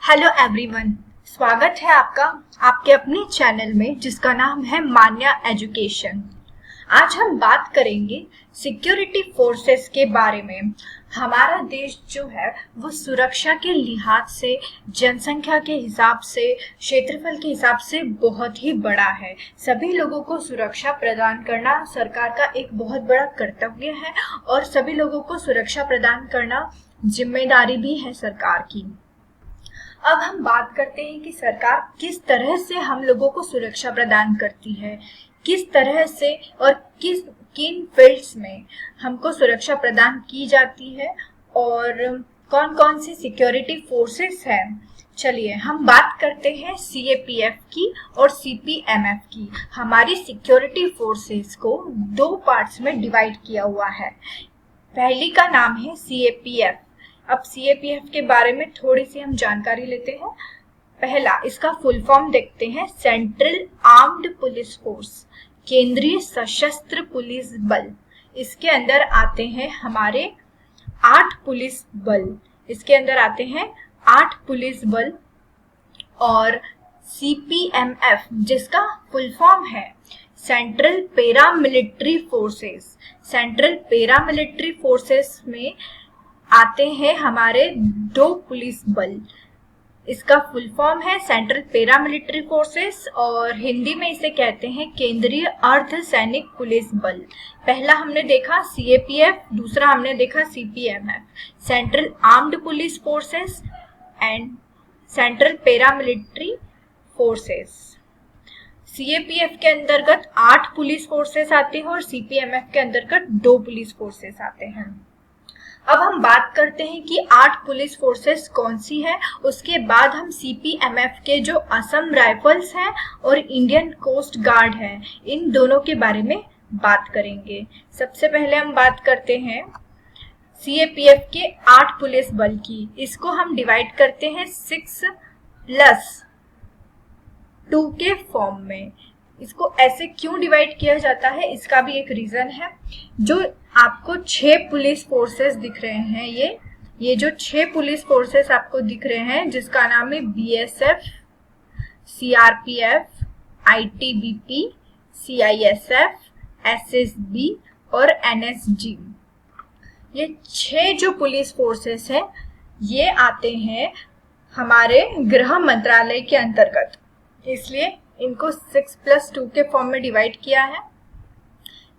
Hello everyone, स्वागत है आपका आपके अपने चैनल में जिसका नाम है मान्या एजुकेशन। आज हम बात करेंगे सिक्योरिटी फोर्सेस के बारे में। हमारा देश जो है वो सुरक्षा के लिहाज से, जनसंख्या के हिसाब से, क्षेत्रफल के हिसाब से बहुत ही बड़ा है। सभी लोगों को सुरक्षा प्रदान करना सरकार का एक बहुत बड़ा कर्तव्य है और सभी लोगों को सुरक्षा प्रदान करना जिम्मेदारी भी है सरकार की। अब हम बात करते हैं कि सरकार किस तरह से हम लोगों को सुरक्षा प्रदान करती है, किस तरह से और किन फील्ड्स में हमको सुरक्षा प्रदान की जाती है और कौन कौन सी सिक्योरिटी फोर्सेस हैं। चलिए हम बात करते हैं सीएपीएफ की और सीपीएमएफ की। हमारी सिक्योरिटी फोर्सेस को दो पार्ट्स में डिवाइड किया हुआ है। पहली का नाम है सीएपीएफ। अब सीएपीएफ के बारे में थोड़ी सी हम जानकारी लेते हैं। पहला, इसका फुल फॉर्म देखते हैं, सेंट्रल आर्म्ड पुलिस फोर्स, केंद्रीय सशस्त्र पुलिस बल। इसके अंदर आते हैं हमारे 8 पुलिस बल, इसके अंदर आते हैं 8 पुलिस बल। और सीपीएमएफ जिसका फुल फॉर्म है central paramilitary forces, central paramilitary forces में आते हैं हमारे 2 पुलिस बल। इसका फुल फॉर्म है सेंट्रल पैरामिलिट्री फोर्सेस और हिंदी में इसे कहते हैं केंद्रीय अर्धसैनिक पुलिस बल। पहला हमने देखा सीएपीएफ, दूसरा हमने देखा CPMF, central armed police forces and central paramilitary forces. CAPF के अंतर्गत 8 पुलिस फोर्सेस आते हैं और सीपीएमएफ के अंतर्गत 2 पुलिस फोर्सेस आते हैं। अब हम बात करते हैं कि 8 पुलिस फोर्सेस कौन सी है। उसके बाद हम सीपीएमएफ के जो असम राइफल्स हैं और इंडियन कोस्ट गार्ड है, इन दोनों के बारे में बात करेंगे। सबसे पहले हम बात करते हैं सीएपीएफ के 8 पुलिस बल की। इसको हम डिवाइड करते हैं 6+2 के फॉर्म में। इसको ऐसे क्यों डिवाइड किया जाता है, इसका भी एक रीजन है। जो आपको 6 पुलिस फोर्सेस दिख रहे हैं, ये जो 6 पुलिस फोर्सेस आपको दिख रहे हैं, जिसका नाम है BSF, CRPF, ITBP, CISF, SSB और एनएसजी। ये 6 जो पुलिस फोर्सेस हैं ये आते हैं हमारे गृह मंत्रालय के अंतर्गत, इसलिए इनको 6+2 के फॉर्म में डिवाइड किया है।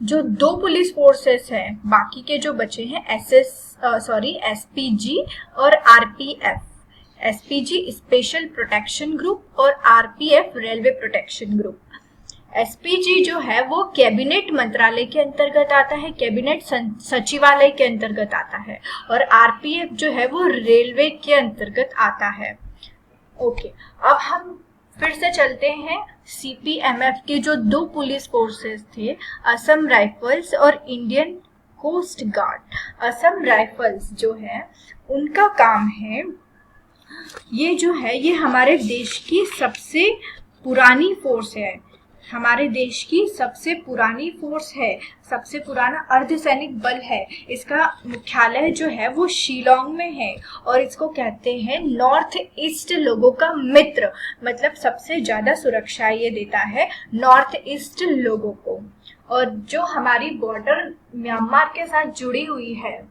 जो 2 पुलिस फोर्सेस हैं, बाकी के जो बचे हैं एसपीजी और RPF. SPG special protection group और RPF railway protection group. SPG जो है वो कैबिनेट मंत्रालय के अंतर्गत आता है, कैबिनेट सचिवालय के अंतर्गत आता है, और आरपीएफ जो है वो रेलवे के अंतर्गत आता है। ओके, अब हम फिर से चलते हैं सीपीएमएफ के जो 2 पुलिस फोर्सेस थे, असम राइफल्स और Indian coast guard. Assam rifles जो है उनका काम है, ये जो है ये हमारे देश की सबसे पुरानी फोर्स है, हमारे देश की सबसे पुरानी फोर्स है, सबसे पुराना अर्धसैनिक बल है। इसका मुख्यालय जो है वो शिलोंग में है और इसको कहते हैं नॉर्थ ईस्ट लोगों का मित्र, मतलब सबसे ज्यादा सुरक्षा ये देता है नॉर्थ ईस्ट लोगों को। और जो हमारी बॉर्डर म्यांमार के साथ जुड़ी हुई है,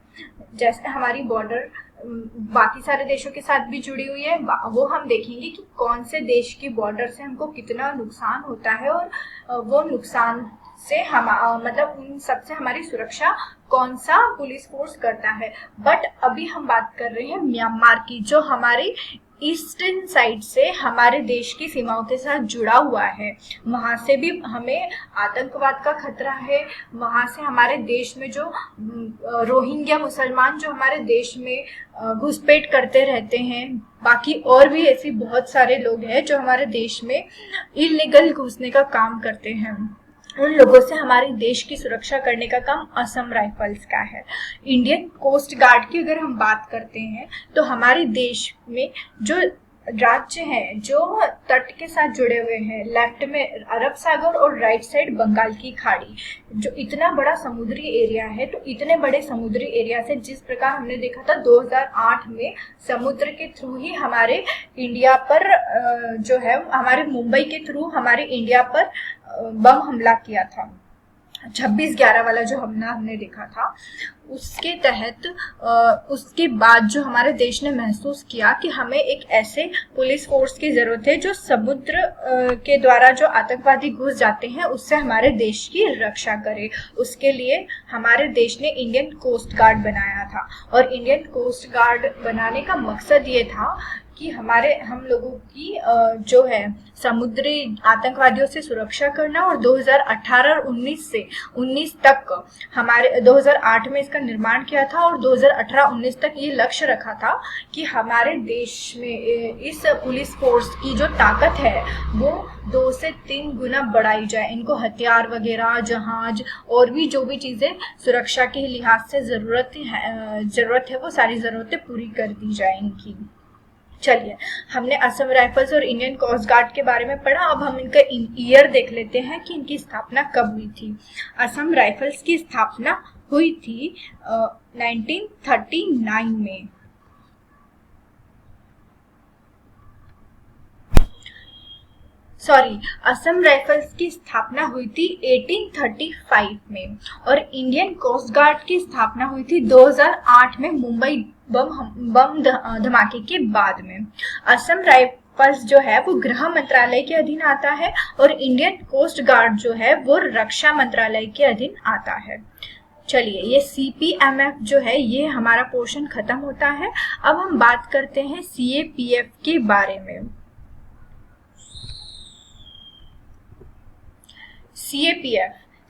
जैसे हमारी बॉर्डर बाकी सारे देशों के साथ भी जुड़ी हुई है, वो हम देखेंगे कि कौन से देश की बॉर्डर से हमको कितना नुकसान होता है और वो नुकसान से हम मतलब उन सबसे हमारी सुरक्षा कौन सा पुलिस फोर्स करता है। बट अभी हम बात कर रहे हैं म्यांमार की, जो हमारी ईस्टर्न साइड से हमारे देश की सीमाओं के साथ जुड़ा हुआ है। वहां से भी हमें आतंकवाद का खतरा है। वहां से हमारे देश में जो रोहिंग्या मुसलमान जो हमारे देश में घुसपैठ करते रहते हैं, बाकी और भी ऐसी बहुत सारे लोग हैं जो हमारे देश में इलीगल घुसने का काम करते हैं। उन लोगों से हमारे देश की सुरक्षा करने का काम असम राइफल्स का है। इंडियन कोस्ट गार्ड की अगर हम बात करते हैं तो हमारे देश में जो राज्य हैं जो तट के साथ जुड़े हुए हैं, लेफ्ट में अरब सागर और राइट साइड बंगाल की खाड़ी, जो इतना बड़ा समुद्री एरिया है। तो इतने बड़े समुद्री एरिया से जिस प्रकार हमने देखा था 2008 में समुद्र के थ्रू ही हमारे इंडिया पर जो है हमारे मुंबई के थ्रू हमारे इंडिया पर बम हमला किया था, 26/11 वाला जो हमने देखा था, उसके तहत उसके बाद जो हमारे देश ने महसूस किया कि हमें एक ऐसे पुलिस फोर्स की जरूरत है जो समुद्र के द्वारा जो आतंकवादी घुस जाते हैं उससे हमारे देश की रक्षा करे। उसके लिए हमारे देश ने इंडियन कोस्ट गार्ड बनाया था, और इंडियन कोस्ट गार्ड बनाने का मकसद ये था कि हम लोगों की जो है समुद्री आतंकवादियों से सुरक्षा करना। और 2018 और 19 तक हमारे 2008 में इसका निर्माण किया था, और 2018-19 तक ये लक्ष्य रखा था कि हमारे देश में इस पुलिस फोर्स की जो ताकत है वो 2 से 3 गुना बढ़ाई जाए। इनको हथियार वगैरह, जहाज और भी जो भी चीजें सुरक्षा के लिहाज से जरूरत है वो सारी जरूरतें पूरी कर दी जाए इनकी। चलिए, हमने असम राइफल्स और इंडियन कोस्ट गार्ड के बारे में पढ़ा। अब हम इनका ईयर देख लेते हैं कि इनकी स्थापना कब हुई थी। असम राइफल्स की स्थापना हुई थी 1939 में। असम राइफल्स की स्थापना हुई थी 1835 में, और इंडियन कोस्ट गार्ड की स्थापना हुई थी 2008 में मुंबई बम धमाके के बाद में। असम राइफल्स जो है वो गृह मंत्रालय के अधीन आता है, और इंडियन कोस्ट गार्ड जो है वो रक्षा मंत्रालय के अधीन आता है। चलिए, ये CPMF जो है ये हमारा पोर्शन खत्म होता है। अब हम बात करते हैं CAPF के बारे में।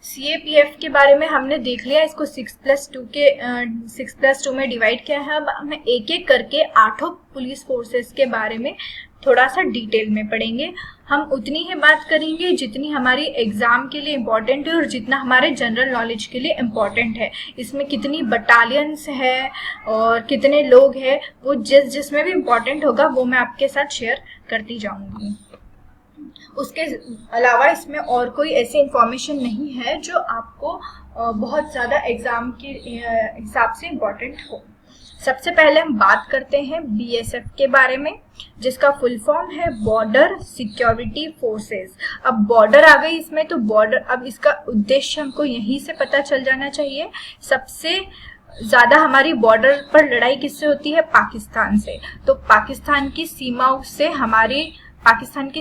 CAPF के बारे में हमने देख लिया, इसको 6+2 में डिवाइड किया है। अब हम एक एक करके 8 पुलिस फोर्सेस के बारे में थोड़ा सा डिटेल में पढ़ेंगे। हम उतनी ही बात करेंगे जितनी हमारी एग्जाम के लिए इम्पोर्टेंट है और जितना हमारे जनरल नॉलेज के लिए इम्पोर्टेंट है। इसमें कितनी बटालियंस है और कितने लोग हैं वो जिसमें भी इम्पोर्टेंट होगा वो मैं आपके साथ शेयर करती जाऊंगी। उसके अलावा इसमें और कोई ऐसी इंफॉर्मेशन नहीं है जो आपको बहुत ज़्यादा एग्जाम के हिसाब से इम्पोर्टेंट हो। सबसे पहले हम बात करते हैं BSF के बारे में, जिसका फुल फॉर्म है बॉर्डर सिक्योरिटी फोर्सेस। अब बॉर्डर आ गई इसमें, तो बॉर्डर, अब इसका उद्देश्य हमको यहीं से पता चल जाना चाहिए। सबसे ज्यादा हमारी बॉर्डर पर लड़ाई किससे होती है? पाकिस्तान से। तो पाकिस्तान की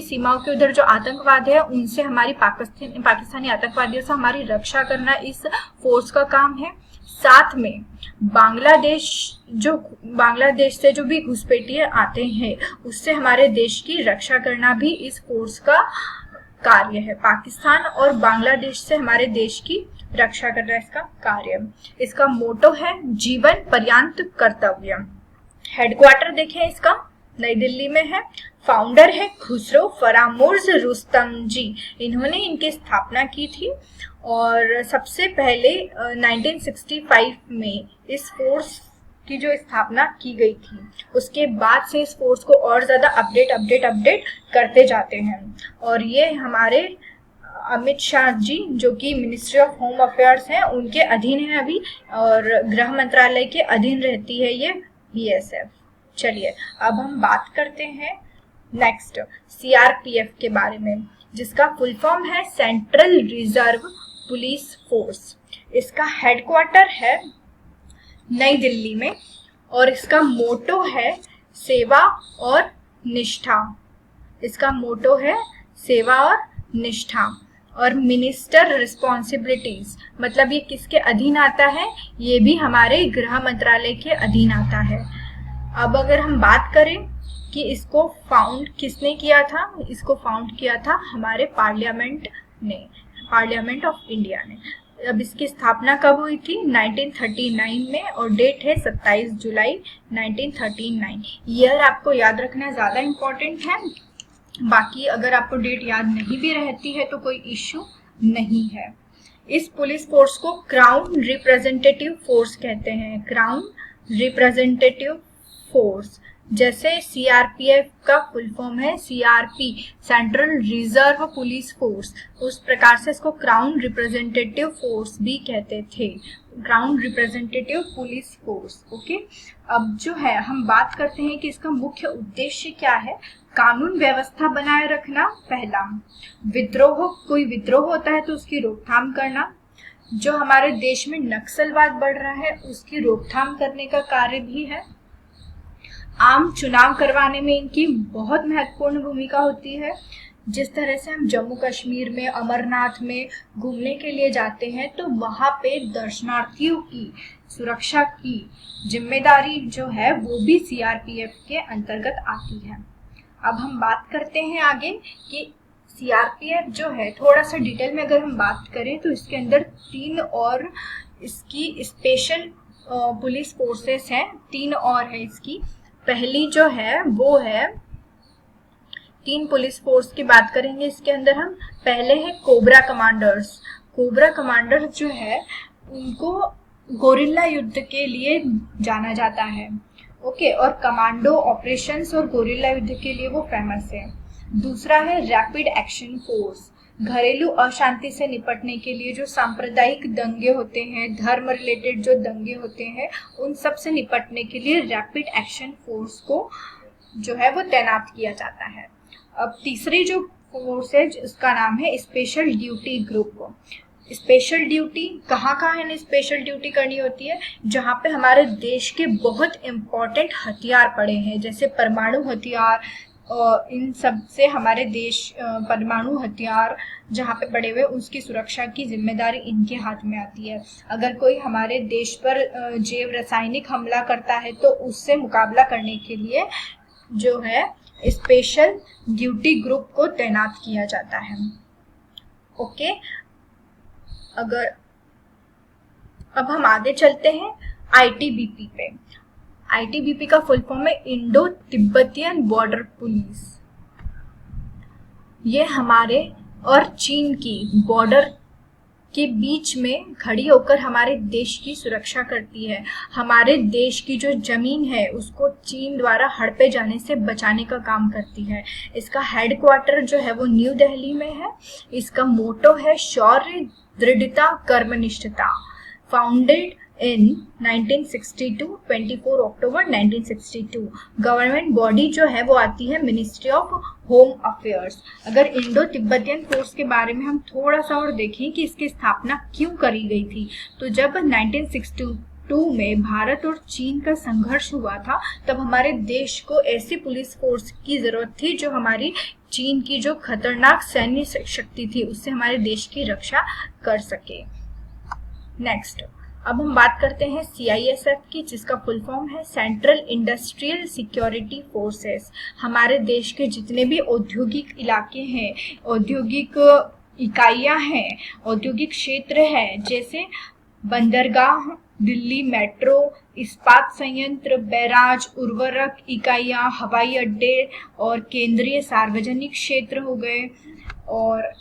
सीमाओं के उधर जो आतंकवाद है उनसे हमारी पाकिस्तानी आतंकवादियों से हमारी रक्षा करना इस फोर्स का काम है। साथ में बांग्लादेश से जो भी घुसपैठिए आते हैं उससे हमारे देश की रक्षा करना भी इस फोर्स का कार्य है। पाकिस्तान और बांग्लादेश से हमारे देश की रक्षा करना इसका कार्य। इसका मोटो है जीवन पर्यंत कर्तव्य। हेडक्वार्टर देखें इसका नई दिल्ली में है। फाउंडर है खुसरो फरामोर्ज रुस्तम जी, इन्होंने इनकी स्थापना की थी। और सबसे पहले 1965 में इस फोर्स की जो स्थापना की गई थी, उसके बाद से इस फोर्स को और ज्यादा अपडेट करते जाते हैं। और ये हमारे अमित शाह जी जो कि मिनिस्ट्री ऑफ होम अफेयर्स हैं उनके अधीन है अभी, और गृह मंत्रालय के अधीन रहती है ये BSF। चलिए, अब हम बात करते हैं नेक्स्ट CRPF के बारे में, जिसका फुल फॉर्म है सेंट्रल रिजर्व पुलिस फोर्स। इसका हेडक्वार्टर है नई दिल्ली में, और इसका मोटो है सेवा और निष्ठा। इसका मोटो है सेवा और निष्ठा। और मिनिस्टर रिस्पॉन्सिबिलिटीज, मतलब ये किसके अधीन आता है? ये भी हमारे गृह मंत्रालय के अधीन आता है। अब अगर हम बात करें कि इसको फाउंड किसने किया था, इसको फाउंड किया था हमारे पार्लियामेंट ऑफ इंडिया ने। अब इसकी स्थापना कब हुई थी? 1939 में, और डेट है 27 जुलाई 1939। ईयर आपको याद रखना ज्यादा इम्पोर्टेंट है। बाकी अगर आपको डेट याद नहीं भी रहती है तो कोई इश्यू नहीं है। इस पुलिस फोर्स को क्राउन रिप्रेजेंटेटिव फोर्स कहते हैं। क्राउन रिप्रेजेंटेटिव फोर्स, जैसे सीआरपीएफ का फुल फॉर्म है CRP, central reserve police force, उस प्रकार से इसको क्राउन रिप्रेजेंटेटिव फोर्स भी कहते थे, crown representative police force. Okay, अब जो है हम बात करते हैं कि इसका मुख्य उद्देश्य क्या है। कानून व्यवस्था बनाए रखना पहला, विद्रोह, कोई विद्रोह होता है तो उसकी रोकथाम करना, जो हमारे देश में नक्सलवाद बढ़ रहा है उसकी रोकथाम करने का कार्य भी है, आम चुनाव करवाने में इनकी बहुत महत्वपूर्ण भूमिका होती है। जिस तरह से हम जम्मू कश्मीर में, अमरनाथ में घूमने के लिए जाते हैं तो वहाँ पे दर्शनार्थियों की सुरक्षा की जिम्मेदारी जो है वो भी सीआरपीएफ के अंतर्गत आती है। अब हम बात करते हैं आगे कि सीआरपीएफ जो है, थोड़ा सा डिटेल में अगर हम बात करें तो इसके अंदर 3 और इसकी स्पेशल पुलिस फोर्सेस हैं, 3 और है इसकी। पहली जो है वो है, 3 पुलिस फोर्स की बात करेंगे इसके अंदर हम। पहले है कोबरा कमांडर्स। कोबरा कमांडर जो है उनको गोरिल्ला युद्ध के लिए जाना जाता है। ओके, और कमांडो ऑपरेशंस और गोरिल्ला युद्ध के लिए वो फेमस है। दूसरा है रैपिड एक्शन फोर्स, घरेलू अशांति से निपटने के लिए जो सांप्रदायिक दंगे होते हैं, धर्म रिलेटेड जो दंगे होते हैं, उन सब से निपटने के लिए रैपिड एक्शन फोर्स को जो है वो तैनात किया जाता है। अब तीसरी जो फोर्स है उसका नाम है special duty group. Special duty कहाँ कहाँ है, स्पेशल ड्यूटी करनी होती है जहाँ पे हमारे देश के बहुत इम्पोर्टेंट हथियार पड़े हैं, जैसे परमाणु हथियार, इन सब से हमारे देश परमाणु हथियार जहाँ पे पड़े हुए उसकी सुरक्षा की जिम्मेदारी इनके हाथ में आती है। अगर कोई हमारे देश पर जैव रासायनिक हमला करता है तो उससे मुकाबला करने के लिए जो है स्पेशल ड्यूटी ग्रुप को तैनात किया जाता है। ओके, अगर अब हम आगे चलते हैं आईटीबीपी पे। आईटीबीपी का फुल फॉर्म है इंडो तिब्बतियन बॉर्डर पुलिस। ये हमारे और चीन की बॉर्डर के बीच में खड़ी होकर हमारे देश की सुरक्षा करती है। हमारे देश की जो जमीन है उसको चीन द्वारा हड़पे जाने से बचाने का काम करती है। इसका हेडक्वार्टर जो है वो न्यू दिल्ली में है। इसका मोटो है शौर्य, दृढ़ता, कर्मनिष्ठता। फाउंडेड इन 1962, 24 अक्टूबर 1962। गवर्नमेंट बॉडी जो है वो आती है मिनिस्ट्री ऑफ होम अफेयर्स। अगर इंडो तिब्बतियन फोर्स के बारे में हम थोड़ा सा और देखें कि इसकी स्थापना क्यों करी गई थी, तो जब 1962 में भारत और चीन का संघर्ष हुआ था तब हमारे देश को ऐसी पुलिस फोर्स की जरूरत थी जो हमारी चीन की जो खतरनाक सैन्य शक्ति थी उससे हमारे देश की रक्षा कर सके। नेक्स्ट, अब हम बात करते हैं सीआईएसएफ की, जिसका फुल फॉर्म है सेंट्रल इंडस्ट्रियल सिक्योरिटी फोर्सेस। हमारे देश के जितने भी औद्योगिक इलाके हैं, औद्योगिक इकाइयां हैं, औद्योगिक क्षेत्र है, जैसे बंदरगाह, दिल्ली मेट्रो, इस्पात संयंत्र, बैराज, उर्वरक इकाइयां, हवाई अड्डे और केंद्रीय सार्वजनिक क्षेत्र हो गए, और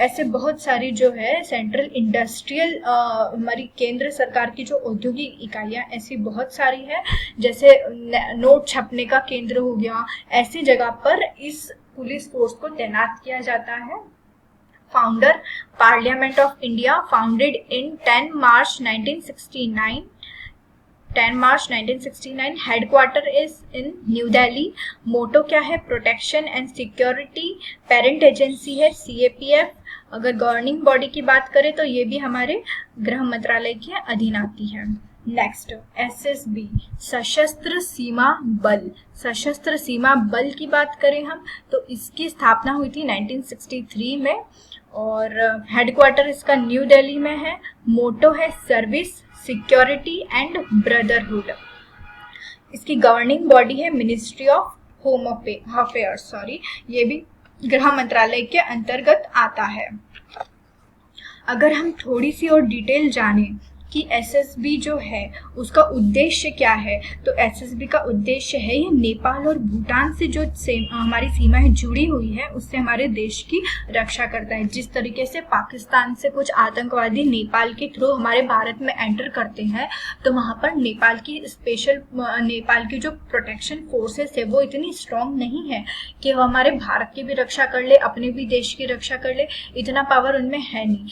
ऐसे बहुत सारी जो है सेंट्रल इंडस्ट्रियल हमारी केंद्र सरकार की जो औद्योगिक इकाइयां ऐसी बहुत सारी है, जैसे नोट छपने का केंद्र हो गया, ऐसी जगह पर इस पुलिस फोर्स को तैनात किया जाता है। Founder parliament of India, founded in 10 March 1969। 10 March 1969। Headquarter is in New Delhi. Motto क्या है, protection and security. Parent agency है सीएपीएफ। अगर गवर्निंग बॉडी की बात करें तो ये भी हमारे गृह मंत्रालय के अधीन आती है। नेक्स्ट, एसएसबी, सशस्त्र सीमा बल। सशस्त्र सीमा बल की बात करें हम तो इसकी स्थापना हुई थी 1963 में और हेडक्वार्टर इसका न्यू दिल्ली में है। मोटो है सर्विस, सिक्योरिटी एंड ब्रदरहुड। इसकी गवर्निंग बॉडी है मिनिस्ट्री ऑफ होम अफेयर्स, ये भी गृह मंत्रालय के अंतर्गत आता है। अगर हम थोड़ी सी और डिटेल जानें कि एसएसबी जो है उसका उद्देश्य क्या है। तो एसएसबी का उद्देश्य है ये नेपाल और भूटान से जो हमारी सीमाएं जुड़ी हुई है उससे हमारे देश की रक्षा करता है। जिस तरीके से पाकिस्तान से कुछ आतंकवादी नेपाल के थ्रू हमारे भारत में एंटर करते हैं, तो वहां पर नेपाल की जो प्रोटेक्शन फोर्सेस है वो इतनी स्ट्रांग नहीं है कि वो हमारे भारत की भी रक्षा कर ले, अपने भी देश की रक्षा कर ले, इतना पावर उनमें है नहीं।